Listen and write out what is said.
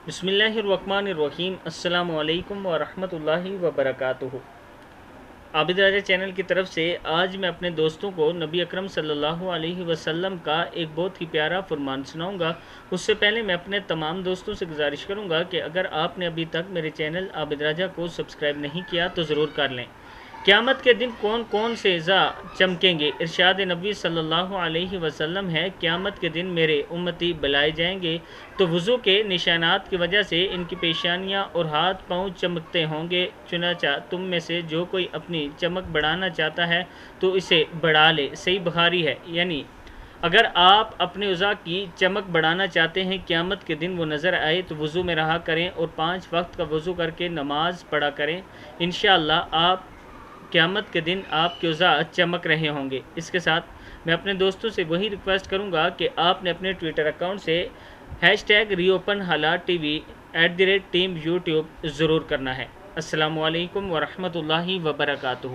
बिस्मिल्लाहिर्रहमानिर्रहीम अस्सलामु अलैकुम वरहमतुल्लाहि वबरकातुहू। आबिद राजा चैनल की तरफ से आज मैं अपने दोस्तों को नबी अकरम सल्लल्लाहु अलैहि वसल्लम का एक बहुत ही प्यारा फरमान सुनाऊंगा। उससे पहले मैं अपने तमाम दोस्तों से गुजारिश करूंगा कि अगर आपने अभी तक मेरे चैनल आबिद राजा को सब्सक्राइब नहीं किया तो ज़रूर कर लें। क़यामत के दिन कौन कौन से ज़ा चमकेंगे। इरशाद नबी सल्लल्लाहु अलैहि वसल्लम है, क़यामत के दिन मेरे उम्मती बुलाए जाएंगे तो वज़ू के निशानात की वजह से इनकी पेशानियां और हाथ पाँव चमकते होंगे। चुनाचा तुम में से जो कोई अपनी चमक बढ़ाना चाहता है तो इसे बढ़ा ले। सही बुखारी है। यानी अगर आप अपने उज़ा की चमक बढ़ाना चाहते हैं, क़यामत के दिन वो नज़र आए तो वज़ू में रहा करें और 5 वक्त का वज़ू करके नमाज़ पढ़ा करें। इंशाअल्लाह आप क़यामत के दिन आपके उज़ा चमक रहे होंगे। इसके साथ मैं अपने दोस्तों से वही रिक्वेस्ट करूंगा कि आपने अपने ट्विटर अकाउंट से #रीओपन हालात TV @team YouTube ज़रूर करना है। अस्सलामु अलैकुम वरहमतुल्लाहि वबरकातुहू।